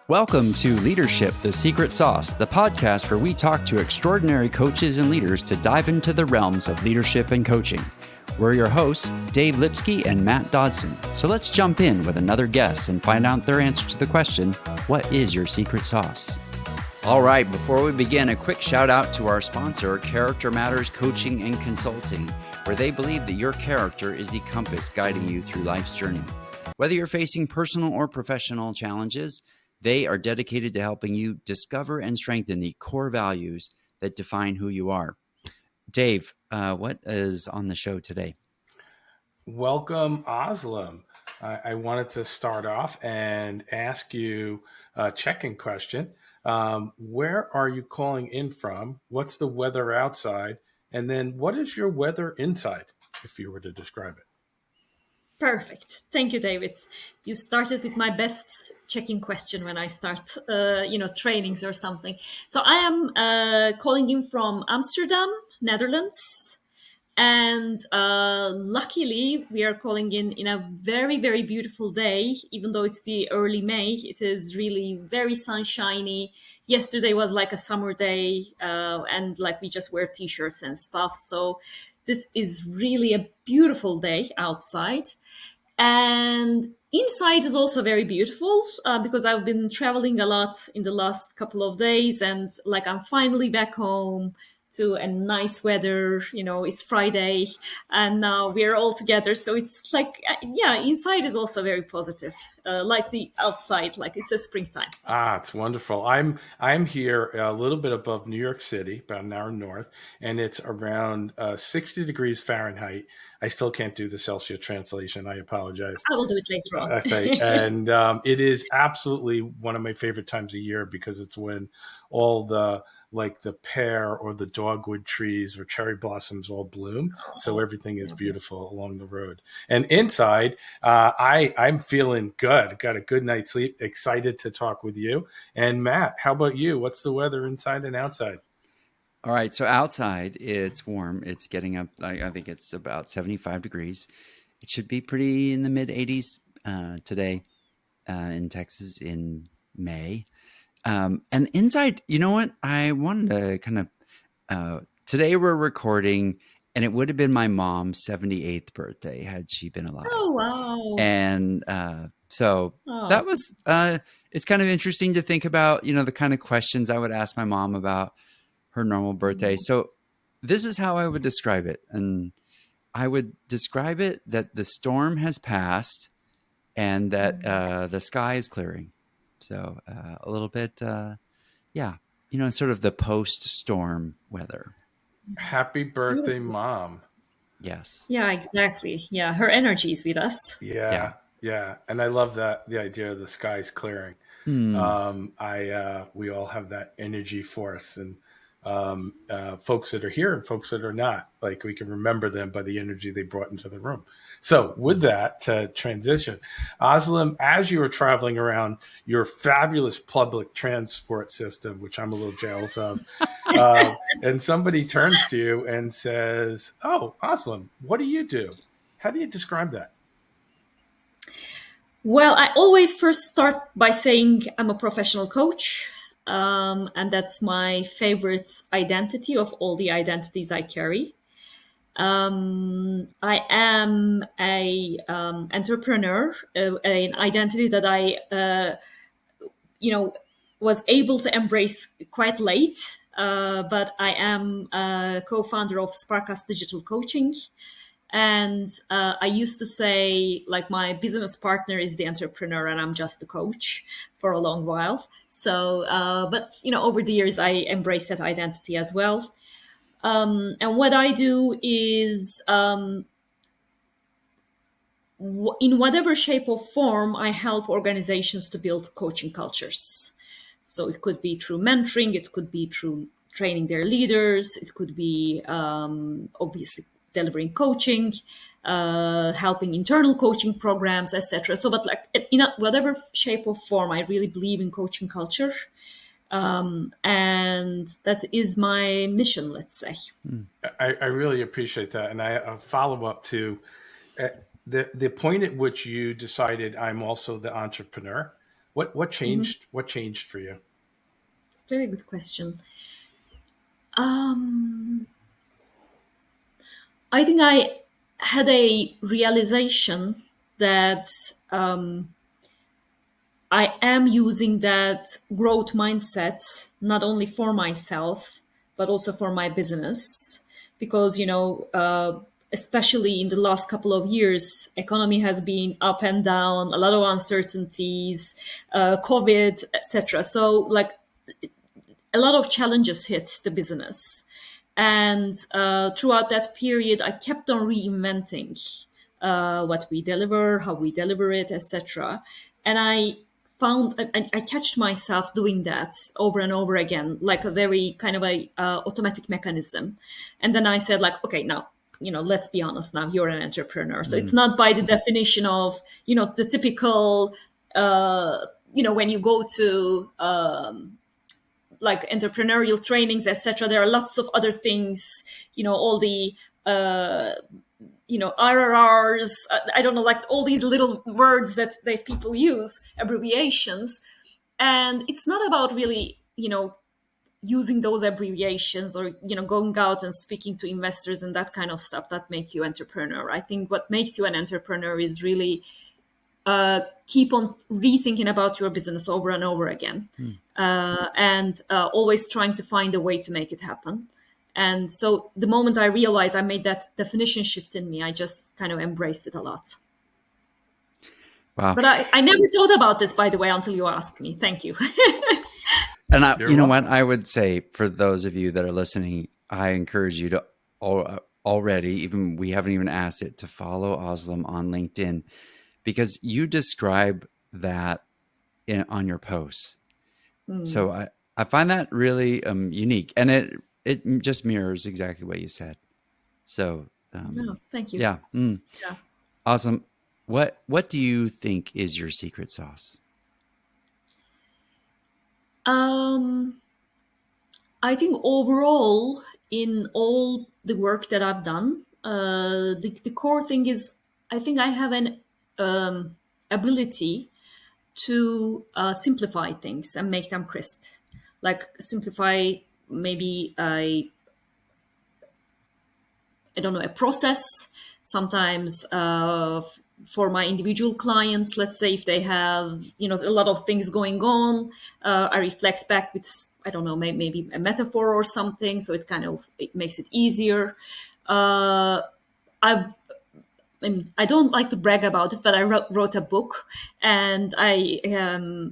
Welcome to Leadership, the Secret Sauce, the podcast where we talk to extraordinary coaches and leaders to dive into the realms of leadership and coaching. We're your hosts, Dave Lipsky and Matt Dodson. So let's jump in with another guest and find out their answer to the question, what is your secret sauce? All right, before we begin, a quick shout out to our sponsor, Character Matters Coaching and Consulting, where they believe that your character is the compass guiding you through life's journey. Whether you're facing personal or professional challenges, they are dedicated to helping you discover and strengthen the core values that define who you are. Dave, what is on the show today? Welcome, Özlem. I wanted to start off and ask you a check-in question. Where are you calling in from? What's the weather outside? And then what is your weather inside, if you were to describe it? Perfect. Thank you, David. You started with my best check-in question when I start, trainings or something. So I am calling in from Amsterdam, Netherlands. And luckily, we are calling in a very, very beautiful day. Even though it's the early May, it is really very sunshiny. Yesterday was like a summer day, and like we just wear t-shirts and stuff. So this is really a beautiful day outside. And inside is also very beautiful because I've been traveling a lot in the last couple of days, and like I'm finally back home to a nice weather. You know, it's Friday and now we're all together. So it's like, inside is also very positive, like the outside, like it's a springtime. It's wonderful. I'm here a little bit above New York City, about an hour north, and it's around 60 degrees Fahrenheit. I still can't do the Celsius translation. I apologize. I will do it later on. Okay. And it is absolutely one of my favorite times of year because it's when all the pear or the dogwood trees or cherry blossoms all bloom. So everything is beautiful along the road. And inside, I'm feeling good. Got a good night's sleep. Excited to talk with you. And Matt, how about you? What's the weather inside and outside? All right, so outside it's warm. It's getting up, I think it's about 75 degrees. It should be pretty in the mid 80s today in Texas in May. And inside, you know what? I wanted to kind of, today we're recording, and it would have been my mom's 78th birthday had she been alive. Oh, wow. And that was, it's kind of interesting to think about, the kind of questions I would ask my mom about her normal birthday. So this is how I would describe it. And I would describe it that the storm has passed and that the sky is clearing. So a little bit, sort of the post-storm weather. Happy birthday, Mom. Yes. Yeah, exactly. Yeah, her energy is with us. Yeah. And I love that, the idea of the skies clearing. We all have that energy force, and folks that are here and folks that are not, like we can remember them by the energy they brought into the room. So with that transition, Özlem, as you were traveling around your fabulous public transport system, which I'm a little jealous of, and somebody turns to you and says, "Oh, Özlem, what do you do?" How do you describe that? Well, I always first start by saying I'm a professional coach. And that's my favorite identity of all the identities I carry. I am a entrepreneur, an identity that I, was able to embrace quite late. But I am a co-founder of Sparkus Digital Coaching. And I used to say, like, my business partner is the entrepreneur and I'm just the coach for a long while. So, but, over the years, I embraced that identity as well. And what I do is, in whatever shape or form, I help organizations to build coaching cultures. So it could be through mentoring, it could be through training their leaders, it could be obviously delivering coaching, helping internal coaching programs, etc. So, but like in whatever shape or form, I really believe in coaching culture. And that is my mission, let's say. I really appreciate that. And I follow up to the point at which you decided I'm also the entrepreneur. What changed? What changed for you? Very good question. Um, I think I had a realization that I am using that growth mindset not only for myself but also for my business, because especially in the last couple of years, economy has been up and down, a lot of uncertainties, COVID, etc. So like a lot of challenges hit the business. And throughout that period, I kept on reinventing what we deliver, how we deliver it, etc. And I catched myself doing that over and over again, like a very kind of a automatic mechanism. And then I said, like, okay, now, let's be honest. Now you're an entrepreneur, so it's not by the definition of the typical when you go to like entrepreneurial trainings, etc. There are lots of other things, all the RRRs, I don't know, like all these little words that people use, abbreviations. And it's not about really using those abbreviations or going out and speaking to investors and that kind of stuff that make you entrepreneur. I think what makes you an entrepreneur is really keep on rethinking about your business over and over again, and always trying to find a way to make it happen. And so the moment I realized I made that definition shift in me, I just kind of embraced it a lot. Wow. But I never thought about this, by the way, until you asked me. Thank you. And you know what I would say for those of you that are listening, I encourage you to already, even we haven't even asked it, to follow Özlem on LinkedIn, because you describe that on your posts. So I find that really unique, and it just mirrors exactly what you said. So thank you. Yeah. Yeah. Awesome. What do you think is your secret sauce? I think overall, in all the work that I've done, the core thing is I think I have an ability to simplify things and make them crisp. Like simplify maybe I don't know, a process. Sometimes for my individual clients, let's say if they have a lot of things going on, I reflect back with, I don't know, maybe a metaphor or something, so it makes it easier. I don't like to brag about it, but I wrote a book, and I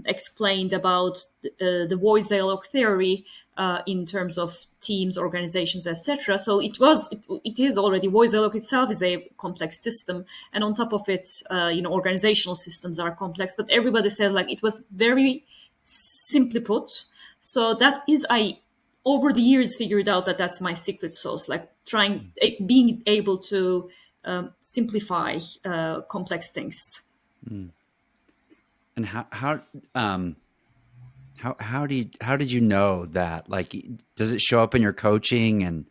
explained about the voice dialogue theory in terms of teams, organizations, etc. So it is already, voice dialogue itself is a complex system, and on top of it, organizational systems are complex. But everybody says like it was very simply put. So that is, I over the years figured out that that's my secret sauce, like being able to simplify complex things. And how did you know that? Like, does it show up in your coaching? And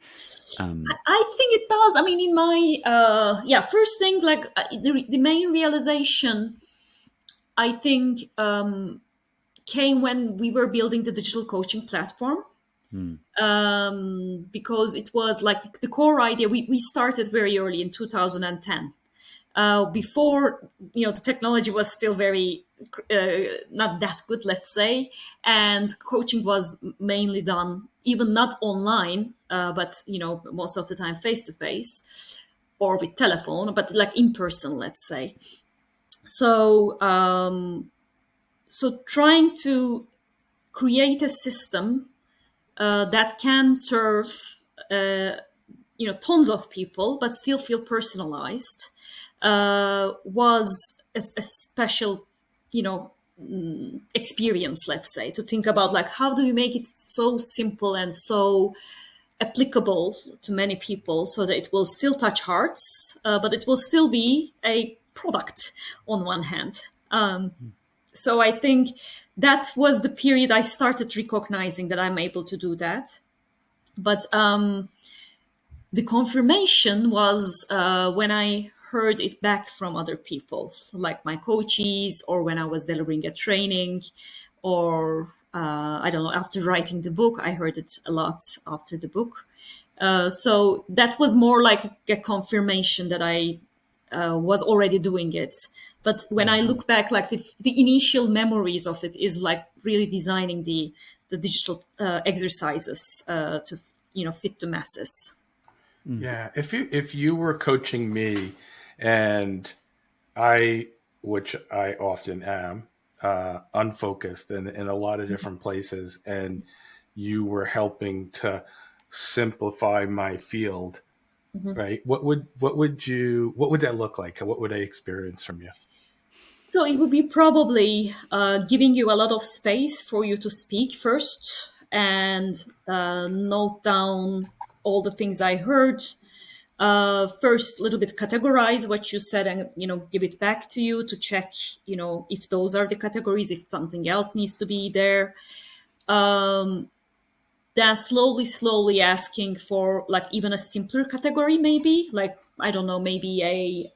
I think it does. I mean, in my first thing, like the main realization, I think, came when we were building the digital coaching platform. Because it was like the core idea. We started very early in 2010. Before the technology was still very not that good, let's say, and coaching was mainly done even not online, but most of the time face to face or with telephone, but like in person, let's say. So trying to create a system that can serve tons of people but still feel personalized was a special experience, let's say, to think about like how do you make it so simple and so applicable to many people so that it will still touch hearts, but it will still be a product on one hand. So I think that was the period I started recognizing that I'm able to do that. But the confirmation was when I heard it back from other people, like my coaches, or when I was delivering a training, or I don't know, after writing the book. I heard it a lot after the book. So that was more like a confirmation that I was already doing it. But when I look back, like the initial memories of it is like really designing the digital exercises to fit the masses. Yeah. If you were coaching me, and which I often am, unfocused in a lot of different places, and you were helping to simplify my field, right? What would that look like? What would I experience from you? So it would be probably giving you a lot of space for you to speak first and note down all the things I heard. First, a little bit categorize what you said and give it back to you to check if those are the categories, if something else needs to be there. Then slowly asking for like even a simpler category, maybe like I don't know, maybe a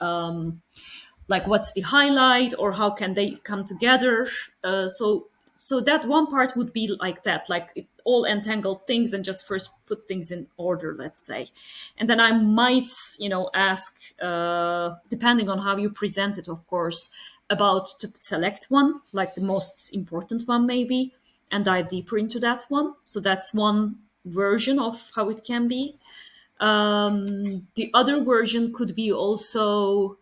like what's the highlight or how can they come together. So that one part would be like that, like it all entangled things and just first put things in order, let's say. And then I might ask, depending on how you present it, of course, about to select one, like the most important one maybe, and dive deeper into that one. So that's one version of how it can be. The other version could be also,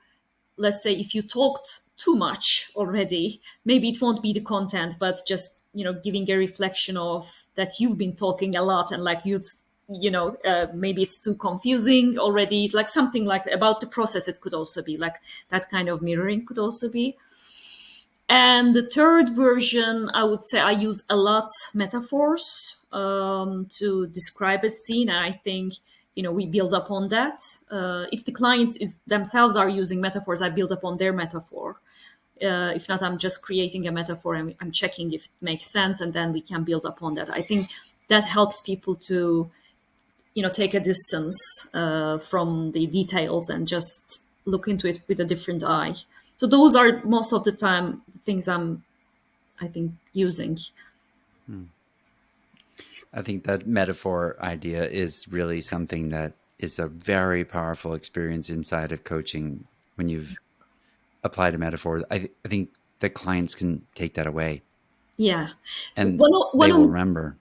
let's say, if you talked too much already, maybe it won't be the content, but just giving a reflection of that you've been talking a lot and like maybe it's too confusing already, like something like about the process. It could also be like that kind of mirroring could also be. And the third version, I would say I use a lot metaphors to describe a scene. And I think, we build up on that. If the clients themselves are using metaphors, I build up on their metaphor. If not, I'm just creating a metaphor and I'm checking if it makes sense, and then we can build up on that. I think that helps people to, take a distance from the details and just look into it with a different eye. So those are most of the time things I think, using. I think that metaphor idea is really something that is a very powerful experience inside of coaching. When you've applied a metaphor, I think the clients can take that away. Yeah. And One they will of, remember.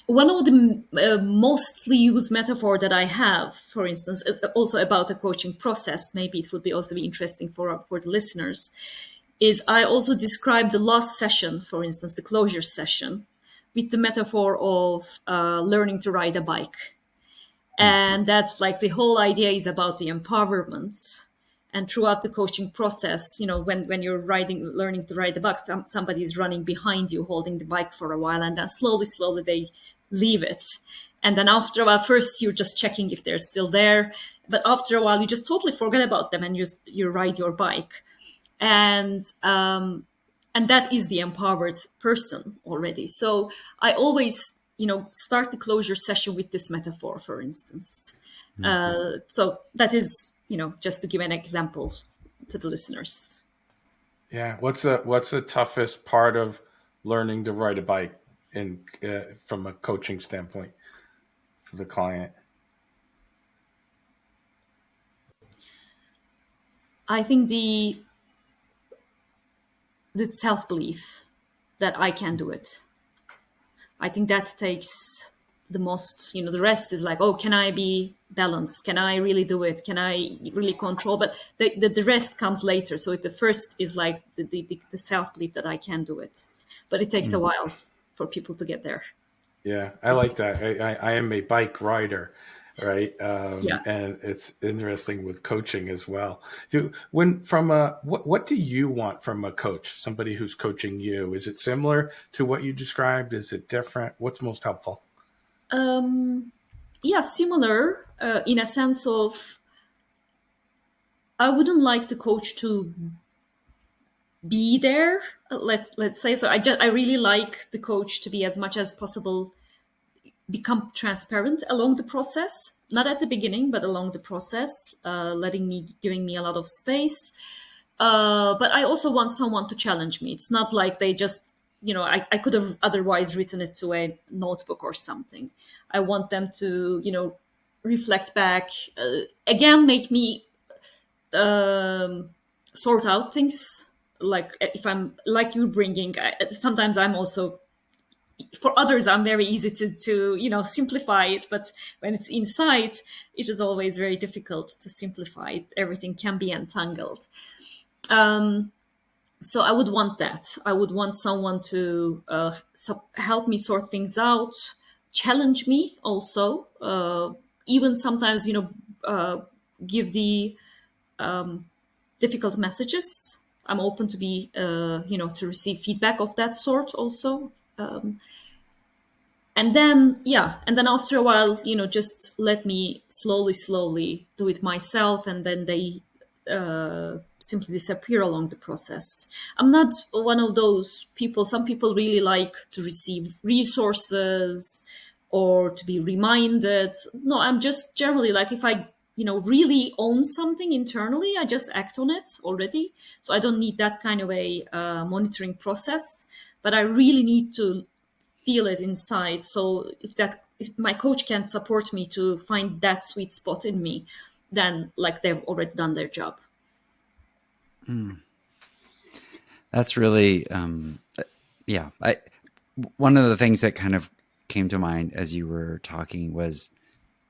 one of the mostly used metaphor that I have, for instance, is also about the coaching process. Maybe it would be also be interesting for the listeners. Is I also describe the last session, for instance, the closure session, with the metaphor of learning to ride a bike. And that's like the whole idea is about the empowerment. And throughout the coaching process, when you're learning to ride the bike, somebody is running behind you, holding the bike for a while, and then slowly they leave it. And then after a while, first you're just checking if they're still there, but after a while you just totally forget about them and you ride your bike. And that is the empowered person already. So I always start the closure session with this metaphor, for instance. So that is just to give an example to the listeners. Yeah. What's the toughest part of learning to ride a bike from a coaching standpoint for the client? I think the self-belief that I can do it. I think that takes the most, the rest is like, oh, can I be balanced? Can I really do it? Can I really control? But the rest comes later. So the first is like the self-belief that I can do it. But it takes a while for people to get there. Yeah, I like that. I am a bike rider, right? Yeah. And it's interesting with coaching as well. What do you want from a coach? Somebody who's coaching you? Is it similar to what you described? Is it different? What's most helpful? Yeah, similar in a sense of I wouldn't like the coach to be there. Let's say so. I really like the coach to be as much as possible become transparent along the process, not at the beginning, but along the process, giving me a lot of space. But I also want someone to challenge me. It's not like they just, I could have otherwise written it to a notebook or something. I want them to, reflect back, again, make me sort out things. Like if I'm like you bringing, sometimes I'm also, for others, I'm very easy to simplify it. But when it's inside, it is always very difficult to simplify it. Everything can be entangled. So I would want that. I would want someone to help me sort things out, challenge me also, even sometimes, give the difficult messages. I'm open to be, to receive feedback of that sort also. And then after a while, just let me slowly do it myself, and then they simply disappear along the process. I'm not one of those people. Some people really like to receive resources or to be reminded. No, I'm just generally like, if I really own something internally, I just act on it already. So I don't need that kind of a monitoring process, but I really need to feel it inside. So if my coach can support me to find that sweet spot in me, then like they've already done their job. That's really, one of the things that kind of came to mind as you were talking was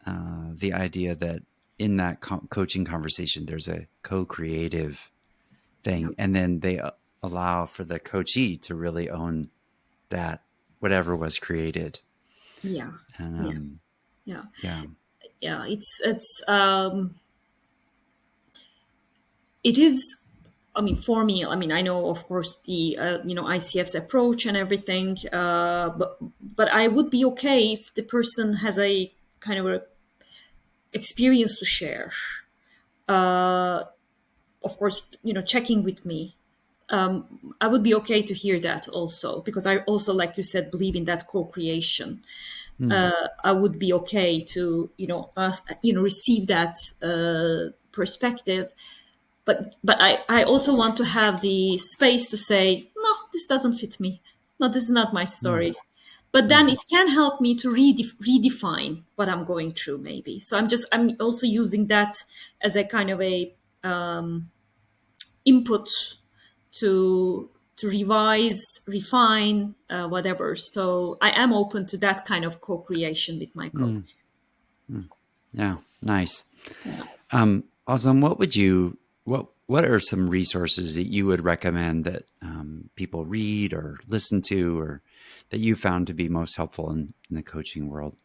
the idea that in that coaching conversation, there's a co-creative thing, and then they allow for the coachee to really own that whatever was created. Yeah. And, Yeah. It is. I mean, for me, I know, of course, the ICF's approach and everything, but I would be okay if the person has a kind of a experience to share. Of course, checking with me. I would be okay to hear that also, because I also, like you said, believe in that co-creation. I would be okay to, receive that perspective. But I also want to have the space to say, no, this doesn't fit me. No, this is not my story. But then it can help me to redefine what I'm going through, maybe. So I'm also using that as a kind of a input to revise, refine, whatever. So I am open to that kind of co-creation with my coach. Yeah, nice. Özlem, what are some resources that you would recommend that people read or listen to, or that you found to be most helpful in the coaching world?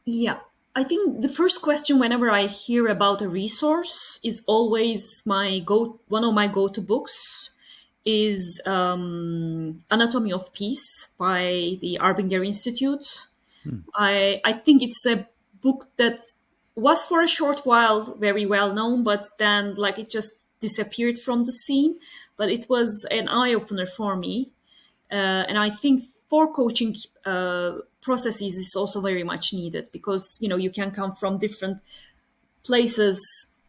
Yeah, I think the first question whenever I hear about a resource is always one of my go-to books is Anatomy of Peace by the Arbinger Institute. I think it's a book that was for a short while very well known, but then like it just disappeared from the scene. But it was an eye-opener for me. And I think for coaching processes, it's also very much needed, because, you can come from different places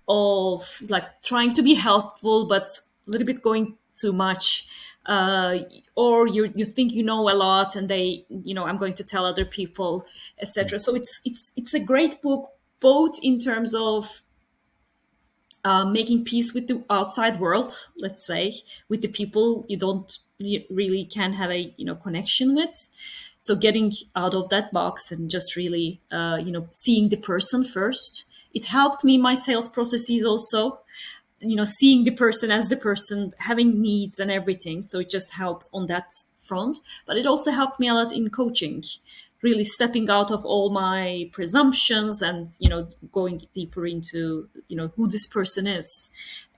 of like trying to be helpful, but a little bit going too much. Or you think you know a lot, and I'm going to tell other people, etc. So it's a great book, both in terms of making peace with the outside world, let's say, with the people you don't really can have a connection with. So getting out of that box and just really seeing the person first. It helped me in my sales processes also, seeing the person as the person, having needs and everything. So it just helped on that front. But it also helped me a lot in coaching, really stepping out of all my presumptions and, going deeper into, who this person is.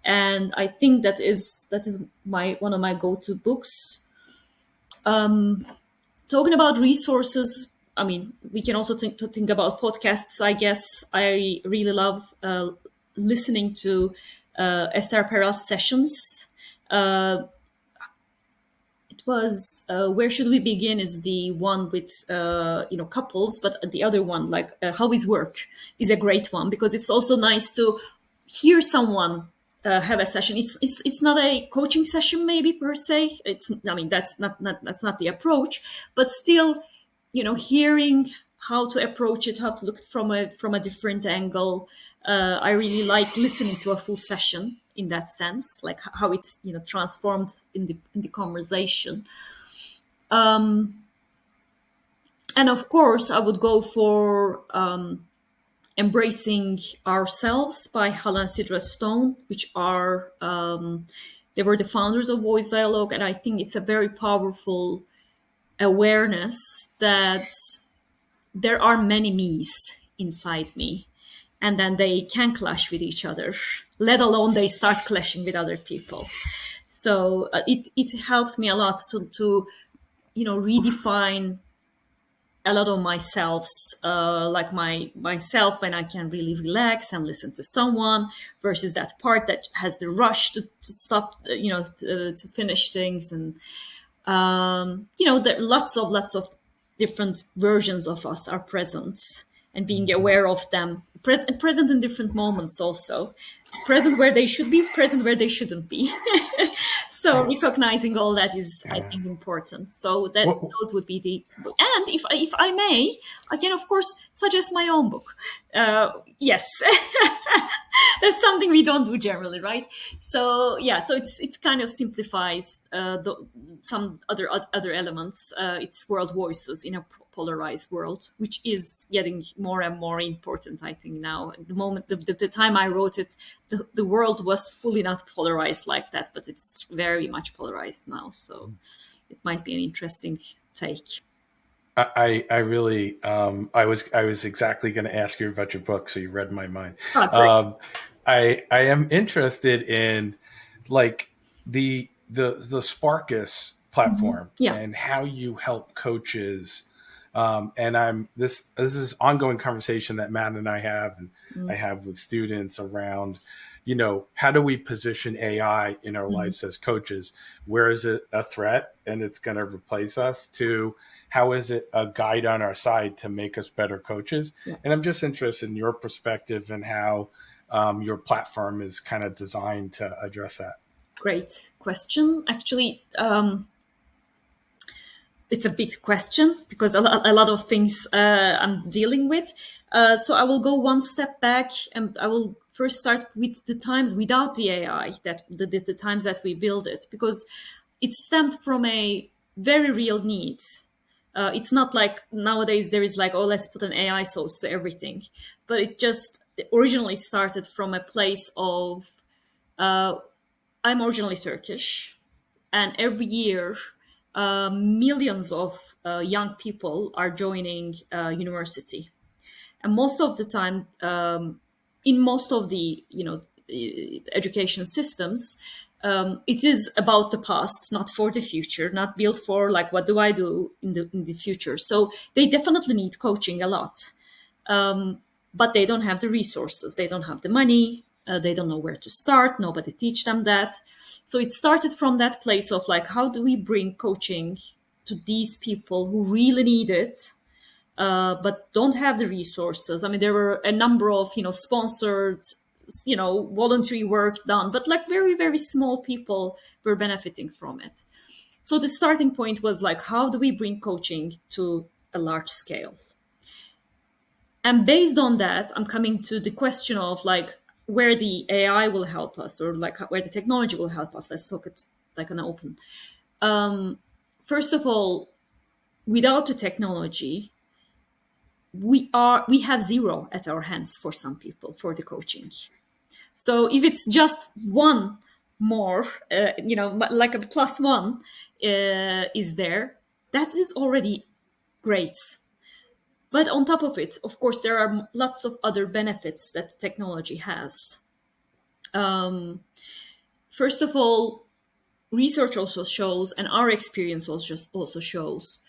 And I think that is one of my go-to books. Talking about resources, we can also think about podcasts, I guess. I really love listening to Esther Perel's sessions. was Where Should We Begin is the one with couples, but the other one, like How Is Work, is a great one, because it's also nice to hear someone have a session. It's not a coaching session maybe per se. That's not the approach, but still, hearing how to approach it, how to look from a different angle. I really like listening to a full session in that sense, like how it's transformed in the conversation. And of course, I would go for Embracing Ourselves by Hal and Sidra Stone, which are they were the founders of Voice Dialogue, and I think it's a very powerful awareness that there are many me's inside me, and then they can clash with each other, let alone they start clashing with other people. So it helps me a lot to redefine a lot of myselfs, like myself when I can really relax and listen to someone, versus that part that has the rush to stop, to finish things. And there lots of different versions of us are present, and being aware of them, present in different moments, also present where they should be, present where they shouldn't be. So recognizing all that is, I think, important. So those would be the. And if I may, I can of course suggest my own book. Yes, that's something we don't do generally, right? So yeah, so it kind of simplifies some other elements. It's world voices in a polarized world, which is getting more and more important, I think, now. At the moment, the time I wrote it, the world was fully not polarized like that, but it's very much polarized now. So it might be an interesting take. I really I was exactly going to ask you about your book, so you read my mind. Oh, I am interested in like the Sparkus platform and how you help coaches. And this is ongoing conversation that Matt and I have, and I have with students around, how do we position AI in our lives as coaches? Where is it a threat and it's going to replace us, to how is it a guide on our side to make us better coaches? Yeah. And I'm just interested in your perspective and how your platform is kind of designed to address that. Great question. Actually, it's a big question because a lot of things I'm dealing with. So I will go one step back, and I will first start with the times without the AI, that the times that we build it, because it stemmed from a very real need. It's not like nowadays there is like, oh, let's put an AI source to everything. But it just originally started from a place of, I'm originally Turkish, and every year millions of young people are joining university. And most of the time, in most of the education systems, it is about the past, not for the future, not built for like, what do I do in the future? So they definitely need coaching a lot, but they don't have the resources, they don't have the money, they don't know where to start. Nobody teach them that. So it started from that place of like, how do we bring coaching to these people who really need it, but don't have the resources? I mean, there were a number of sponsored voluntary work done, but like very, very small people were benefiting from it. So the starting point was like, how do we bring coaching to a large scale? And based on that, I'm coming to the question of like, where the AI will help us, or like where the technology will help us. Let's talk it like an open. First of all, without the technology, we have zero at our hands for some people for the coaching. So if it's just one more, like a plus one is there, that is already great. But on top of it, of course, there are lots of other benefits that technology has. First of all, research also shows, and our experience also shows,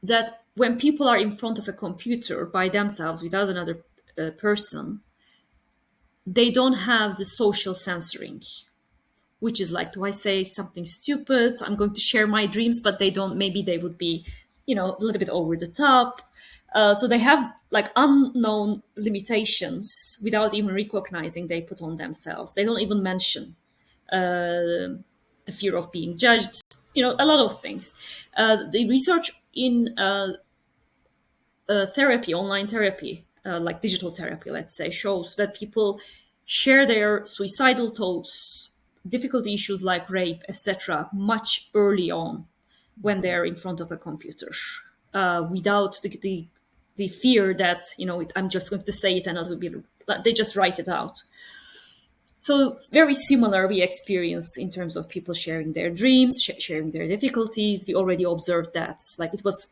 that when people are in front of a computer by themselves without another person, they don't have the social censoring, which is like, do I say something stupid? I'm going to share my dreams, but maybe they would be, a little bit over the top. So they have like unknown limitations without even recognizing they put on themselves. They don't even mention the fear of being judged, a lot of things. The research in therapy, online therapy, like digital therapy, let's say, shows that people share their suicidal thoughts, difficult issues like rape, etc., much early on when they're in front of a computer, without the fear that, I'm just going to say it and it will be, they just write it out. So it's very similar we experience in terms of people sharing their dreams, sharing their difficulties. We already observed that, like it was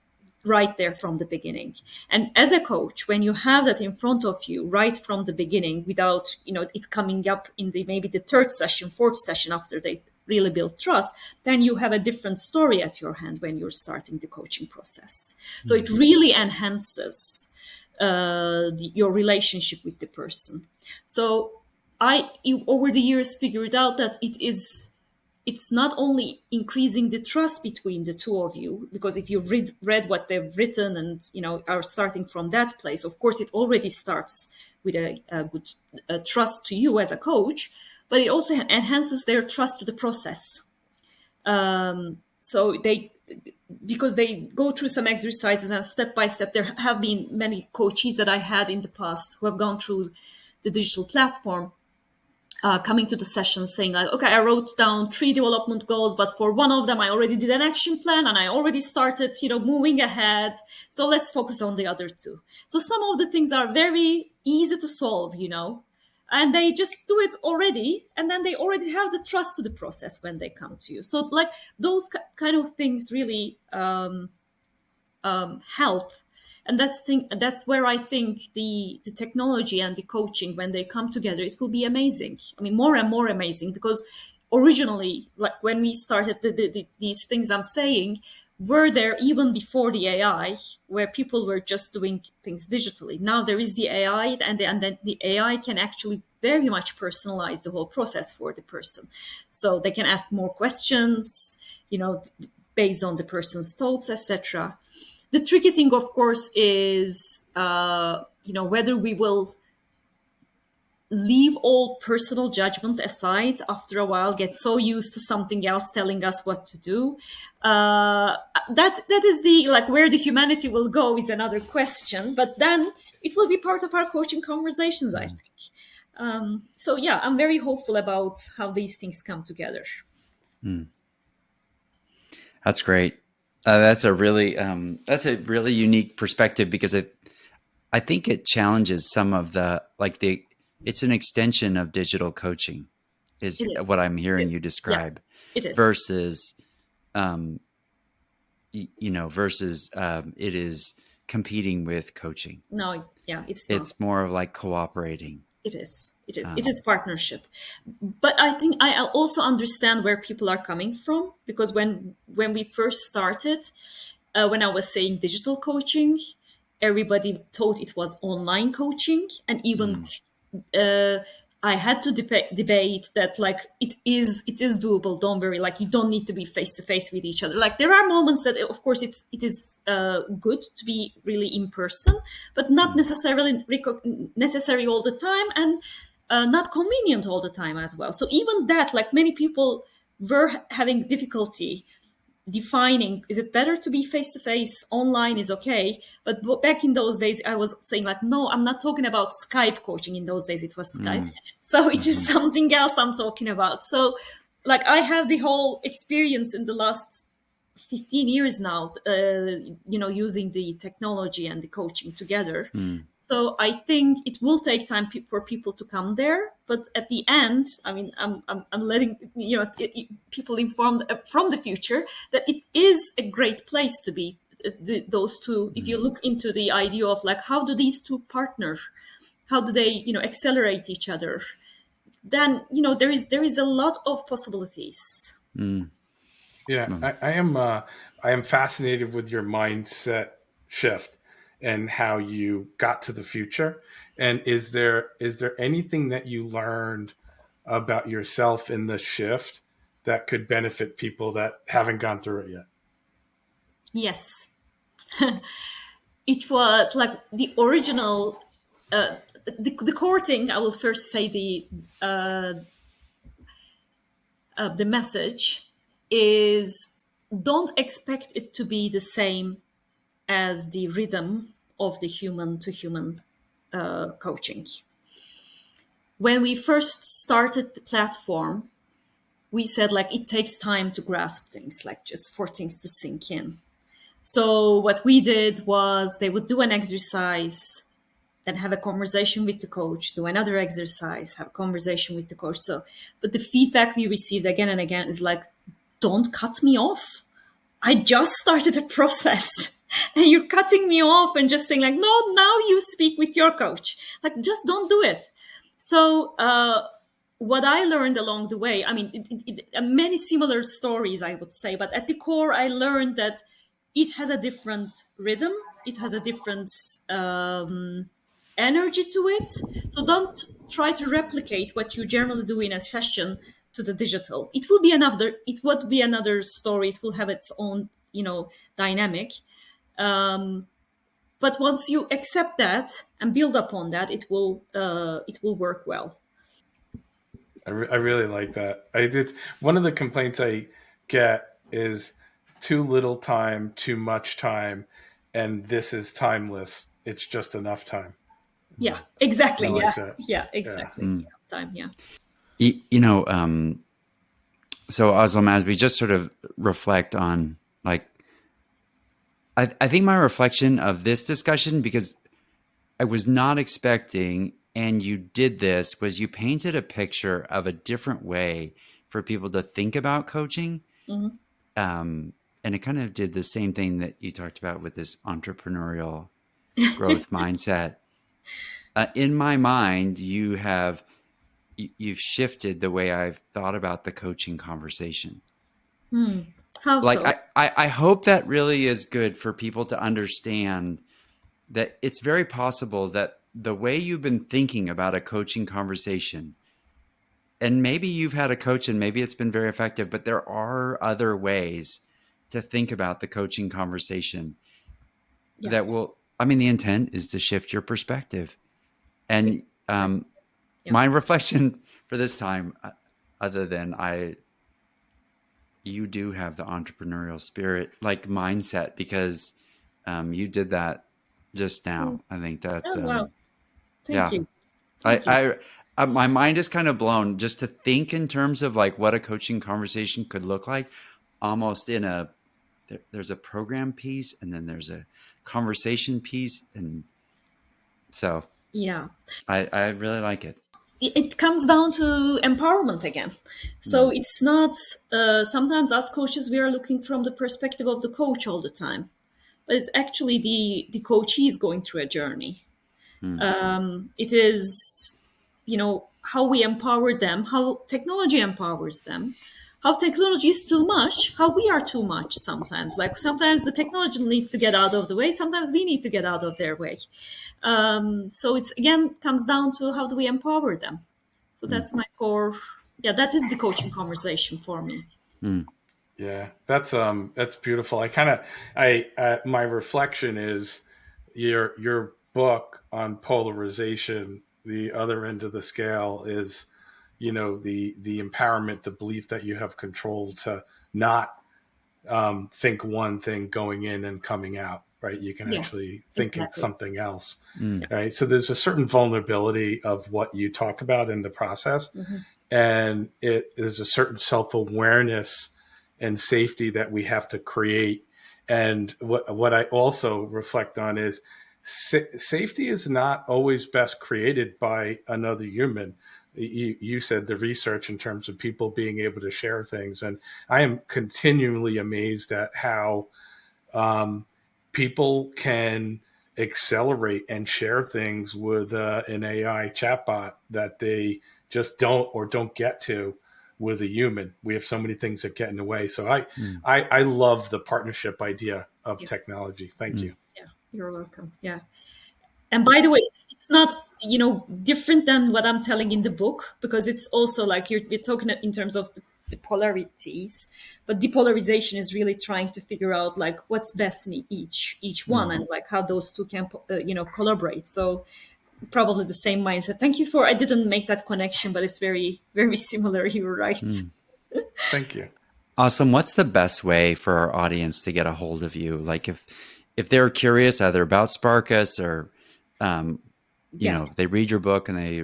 right there from the beginning. And as a coach, when you have that in front of you right from the beginning, without it coming up in maybe the third session, fourth session after they really build trust, then you have a different story at your hand when you're starting the coaching process. So it really enhances your relationship with the person. So over the years figured out that it's not only increasing the trust between the two of you, because if you've read what they've written and are starting from that place, of course it already starts with a good trust to you as a coach, but it also enhances their trust to the process. So because they go through some exercises and step by step, there have been many coaches that I had in the past who have gone through the digital platform, coming to the session saying like, okay, I wrote down 3 development goals, but for one of them, I already did an action plan and I already started, moving ahead. So let's focus on the other 2. So some of the things are very easy to solve, and they just do it already. And then they already have the trust to the process when they come to you. So like those kind of things really help. And that's where I think the technology and the coaching, when they come together, it will be amazing. I mean, more and more amazing, because originally, like when we started these things I'm saying, were there even before the AI, where people were just doing things digitally. Now there is the AI, and then the AI can actually very much personalize the whole process for the person. So they can ask more questions, based on the person's thoughts, etc. The tricky thing, of course, is whether we will leave all personal judgment aside after a while, get so used to something else telling us what to do. That is where the humanity will go is another question. But then it will be part of our coaching conversations, I think. So yeah, I'm very hopeful about how these things come together. That's great. That's a really unique perspective, because I think it challenges some of it's an extension of digital coaching is what I'm hearing you describe. Yeah, it is. Versus, it is competing with coaching. No, yeah, it's not. It's more of like cooperating. It is. It is partnership. But I think I also understand where people are coming from, because when we first started, when I was saying digital coaching, everybody thought it was online coaching, and even I had to debate that, like, it is doable. Don't worry, like you don't need to be face to face with each other. Like there are moments that, of course, it is good to be really in person, but not necessarily necessary all the time, and not convenient all the time as well. So even that, like many people were having difficulty defining, is it better to be face to face? Online is okay, but back in those days I was saying like, no, I'm not talking about Skype coaching. In those days it was Skype, so it is something else I'm talking about. So like I have the whole experience in the last 15 years now, using the technology and the coaching together. So I think it will take time for people to come there, but at the end, I mean, I'm letting people informed from the future that it is a great place to be. Those two, if you look into the idea of like, how do these two partner, how do they accelerate each other, then there is a lot of possibilities. Yeah, I am fascinated with your mindset shift and how you got to the future. And is there anything that you learned about yourself in the shift that could benefit people that haven't gone through it yet? Yes. It was like the original, the core thing. I will first say the message is, don't expect it to be the same as the rhythm of the human to human coaching. When we first started the platform, we said like it takes time to grasp things, like just for things to sink in. So what we did was they would do an exercise, then have a conversation with the coach, do another exercise, have a conversation with the coach. So, but the feedback we received again and again is like, don't cut me off. I just started a process and you're cutting me off and just saying like, no, now you speak with your coach. Like, just don't do it. So, what I learned along the way, I mean, many similar stories, I would say, but at the core, I learned that it has a different rhythm. It has a different energy to it. So don't try to replicate what you generally do in a session to the digital. It will be another. It would be another story. It will have its own, dynamic. But once you accept that and build upon that, it will work well. I really like that. I did. One of the complaints I get is too little time, too much time, and this is timeless. It's just enough time. Yeah, exactly. I like that. Yeah, exactly. Yeah. Enough time. Yeah. So Özlem, as we just sort of reflect on, like, I think my reflection of this discussion, because I was not expecting, and you did this, was you painted a picture of a different way for people to think about coaching. Mm-hmm. And it kind of did the same thing that you talked about with this entrepreneurial growth mindset. In my mind, you've shifted the way I've thought about the coaching conversation. How Like, so? I hope that really is good for people to understand that it's very possible that the way you've been thinking about a coaching conversation, and maybe you've had a coach and maybe it's been very effective, but there are other ways to think about the coaching conversation that will, the intent is to shift your perspective. And my reflection for this time, other than you do have the entrepreneurial spirit, like mindset, because you did that just now. I think that's wow. Thank you. My mind is kind of blown just to think in terms of like what a coaching conversation could look like, almost in there's a program piece and then there's a conversation piece. And so I really like it. It comes down to empowerment again. So it's not, sometimes us coaches, we are looking from the perspective of the coach all the time, but it's actually the coachee is going through a journey. It is, how we empower them, how technology empowers them, how technology is too much, how we are too much sometimes. Like sometimes the technology needs to get out of the way, sometimes we need to get out of their way. So it's again comes down to how do we empower them. So that's my core. Yeah, that is the coaching conversation for me. Yeah, that's beautiful. My reflection is your book on polarization. The other end of the scale is, the empowerment, the belief that you have control to not think one thing going in and coming out. Right, you can actually think it's something else. Right, so there's a certain vulnerability of what you talk about in the process, and it is a certain self-awareness and safety that we have to create. And what I also reflect on is safety is not always best created by another human. You said the research in terms of people being able to share things, and I am continually amazed at how people can accelerate and share things with an AI chatbot that they just don't get to with a human. We have so many things that get in the way. So I love the partnership idea of technology. Thank you. Yeah, you're welcome. Yeah. And by the way, it's not different than what I'm telling in the book, because it's also like we're talking in terms of the polarities, but depolarization is really trying to figure out like what's best in each one, and like how those two can collaborate. So probably the same mindset. Thank you for, I didn't make that connection, but it's very, very similar. You were right. Thank you. Awesome. What's the best way for our audience to get a hold of you? Like if they're curious either about Sparkus or, if they read your book and they,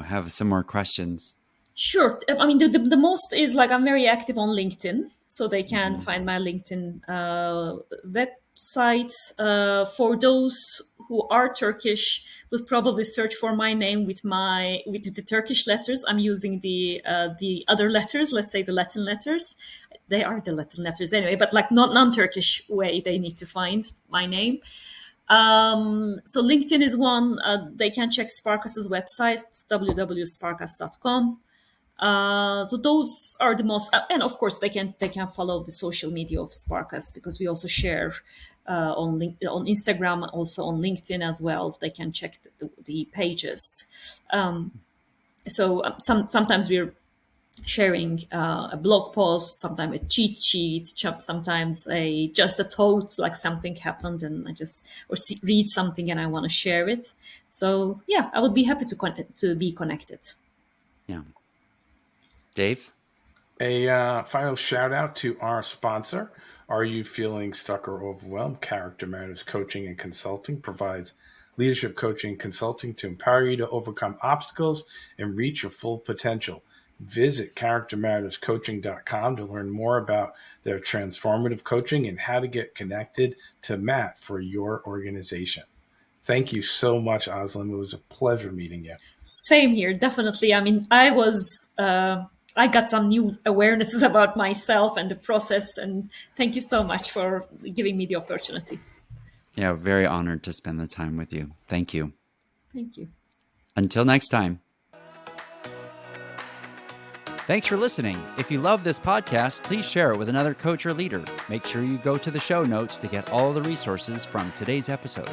have some more questions. Sure. I mean, the most is like I'm very active on LinkedIn, so they can find my LinkedIn website. For those who are Turkish, would probably search for my name with the Turkish letters. I'm using the other letters, let's say the Latin letters. They are the Latin letters anyway, but like not non-Turkish way, they need to find my name. So LinkedIn is one. They can check Sparkus's website, www.sparkus.com. So those are the most, and of course they can follow the social media of Sparkus, because we also share on Instagram, also on LinkedIn as well. They can check the pages. So sometimes we're sharing a blog post, sometimes a cheat sheet, sometimes just a thought, like something happened and I just read something and I want to share it. So yeah, I would be happy to be connected. Yeah. Dave? A final shout out to our sponsor. Are you feeling stuck or overwhelmed? Character Matters Coaching and Consulting provides leadership coaching and consulting to empower you to overcome obstacles and reach your full potential. Visit charactermatterscoaching.com to learn more about their transformative coaching and how to get connected to Matt for your organization. Thank you so much, Özlem. It was a pleasure meeting you. Same here, definitely. I mean, I got some new awarenesses about myself and the process, and thank you so much for giving me the opportunity. Yeah, very honored to spend the time with you. Thank you. Thank you. Until next time. Thanks for listening. If you love this podcast, please share it with another coach or leader. Make sure you go to the show notes to get all the resources from today's episode.